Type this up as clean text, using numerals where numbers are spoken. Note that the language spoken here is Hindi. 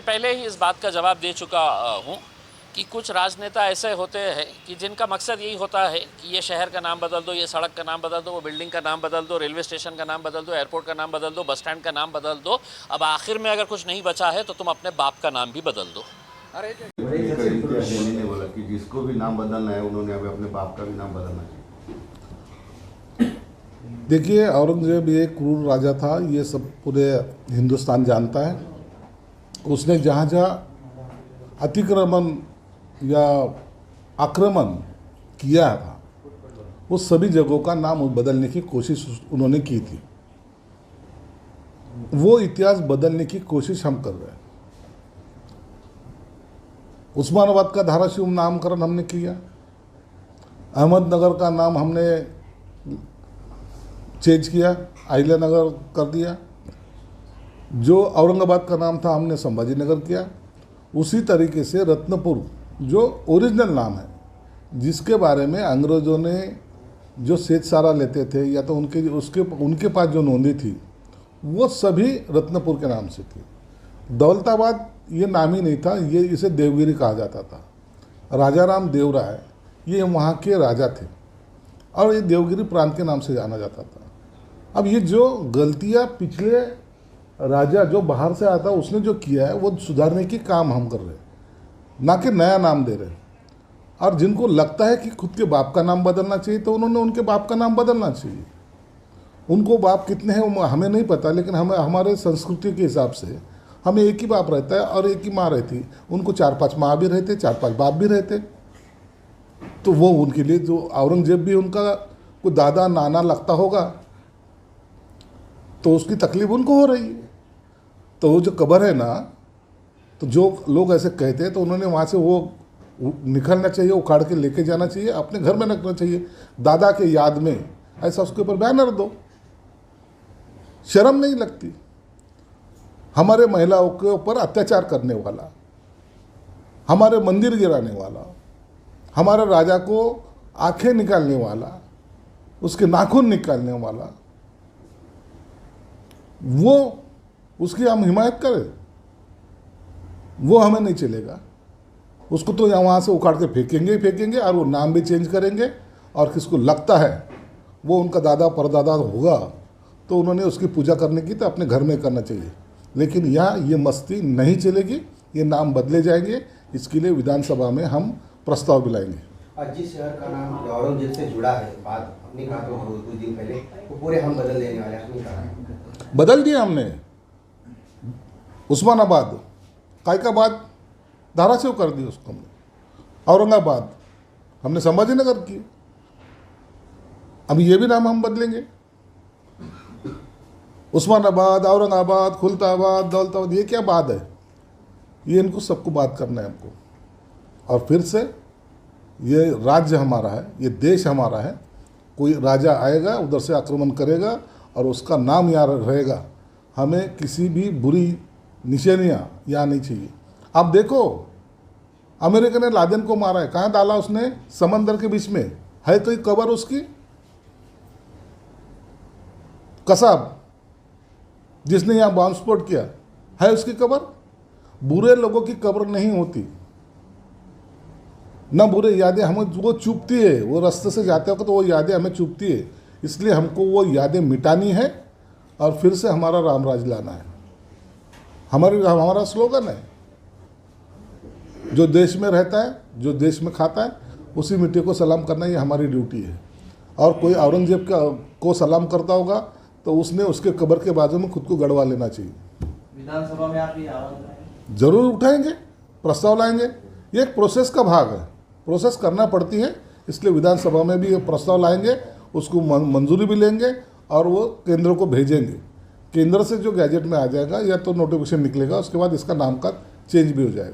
पहले ही इस बात का जवाब दे चुका हूँ कि कुछ राजनेता ऐसे होते हैं कि जिनका मकसद यही होता है कि ये शहर का नाम बदल दो, ये सड़क का नाम बदल दो, वो बिल्डिंग का नाम बदल दो, रेलवे स्टेशन का नाम बदल दो, एयरपोर्ट का नाम बदल दो, बस स्टैंड का नाम बदल दो। अब आखिर में अगर कुछ नहीं बचा है तो तुम अपने बाप का नाम भी बदल दो। ने बोला कि जिसको भी नाम बदलना है उन्होंने अभी अपने बाप का भी नाम बदलना चाहिए। देखिए, औरंगजेब ये क्रूर राजा था, ये सब पूरे हिंदुस्तान जानता है। उसने जहाँ जहाँ अतिक्रमण या आक्रमण किया था वो सभी जगहों का नाम बदलने की कोशिश उन्होंने की थी। वो इतिहास बदलने की कोशिश हम कर रहे हैं। उस्मानाबाद का धाराशिव नामकरण हमने किया, अहमदनगर का नाम हमने चेंज किया, अहिल्या नगर कर दिया। जो औरंगाबाद का नाम था हमने संभाजी नगर किया। उसी तरीके से रत्नपुर जो ओरिजिनल नाम है, जिसके बारे में अंग्रेज़ों ने जो सेज सारा लेते थे या तो उनके पास जो नोंदी थी वो सभी रत्नपुर के नाम से थी। दौलताबाद ये नाम ही नहीं था, ये इसे देवगिरी कहा जाता था। राजा राम देव राय ये वहाँ के राजा थे और ये देवगिरी प्रांत के नाम से जाना जाता था। अब ये जो गलतियाँ पिछले राजा जो बाहर से आता उसने जो किया है वो सुधारने की काम हम कर रहे हैं, ना कि नया नाम दे रहे हैं। और जिनको लगता है कि खुद के बाप का नाम बदलना चाहिए तो उन्होंने उनके बाप का नाम बदलना चाहिए। उनको बाप कितने हैं हमें नहीं पता, लेकिन हमें हमारे संस्कृति के हिसाब से हमें एक ही बाप रहता है और एक ही माँ रहती। उनको 4-5 माँ भी रहते, 4-5 बाप भी रहते। तो वो उनके लिए जो औरंगजेब भी उनका कोई दादा नाना लगता होगा तो उसकी तकलीफ उनको हो रही है। तो वो जो कब्र है ना, तो जो लोग ऐसे कहते हैं तो उन्होंने वहाँ से वो निकलना चाहिए, उखाड़ के लेके जाना चाहिए, अपने घर में रखना चाहिए। दादा के याद में ऐसा उसके ऊपर बैनर दो, शर्म नहीं लगती। हमारे महिलाओं के ऊपर अत्याचार करने वाला, हमारे मंदिर गिराने वाला, हमारे राजा को आंखें निकालने वाला, उसके नाखून निकालने वाला, वो उसकी हम हिमायत करें? वो हमें नहीं चलेगा। उसको तो वहाँ से उखाड़ के फेंकेंगे ही फेंकेंगे और वो नाम भी चेंज करेंगे। और किसको लगता है वो उनका दादा परदादा होगा तो उन्होंने उसकी पूजा करने की तो अपने घर में करना चाहिए। लेकिन यहाँ ये मस्ती नहीं चलेगी, ये नाम बदले जाएंगे। इसके लिए विधानसभा में हम प्रस्ताव भी लाएंगे। जिस शहर का नाम औरंगजेब से जुड़ा है, बात अपनी कहा तो कुछ दिन पहले वो पूरे हम बदल देने वाले अपनी कहा बदल दिया हमने। उस्मानाबाद कायकाबाद धाराशिव कर दी उसको हमने। औरंगाबाद हमने संभाजी नगर की। अब ये भी नाम हम बदलेंगे। उस्मानाबाद, औरंगाबाद, खुलताबाद, दौलताबाद, ये क्या बात है? ये इनको सबको बात करना है हमको। और फिर से ये राज्य हमारा है, ये देश हमारा है। कोई राजा आएगा उधर से आक्रमण करेगा और उसका नाम यहाँ रहेगा। हमें किसी भी बुरी निशानियाँ यहाँ नहीं चाहिए। आप देखो, अमेरिका ने लादेन को मारा है, कहाँ डाला उसने? समंदर के बीच में है। तो ये कब्र उसकी कसाब जिसने यहाँ बॉम्ब स्फोट किया है, उसकी कब्र। बुरे लोगों की कब्र नहीं होती ना, बुरे यादें हमें वो चुभती है। वो रास्ते से जाते हो तो वो यादें हमें चुभती है। इसलिए हमको वो यादें मिटानी है और फिर से हमारा रामराज लाना है। हमारा स्लोगन है, जो देश में रहता है, जो देश में खाता है, उसी मिट्टी को सलाम करना ये हमारी ड्यूटी है। और कोई औरंगजेब को सलाम करता होगा तो उसने उसके कब्र के बाजू में खुद को गड़वा लेना चाहिए। विधानसभा में आप ये आवाज जरूर उठाएंगे, प्रस्ताव लाएंगे। ये एक प्रोसेस का भाग है, प्रोसेस करना पड़ती है। इसलिए विधानसभा में भी ये प्रस्ताव लाएंगे, उसको मंजूरी भी लेंगे और वो केंद्र को भेजेंगे। केंद्र से जो गैजेट में आ जाएगा या तो नोटिफिकेशन निकलेगा, उसके बाद इसका नाम का चेंज भी हो जाएगा।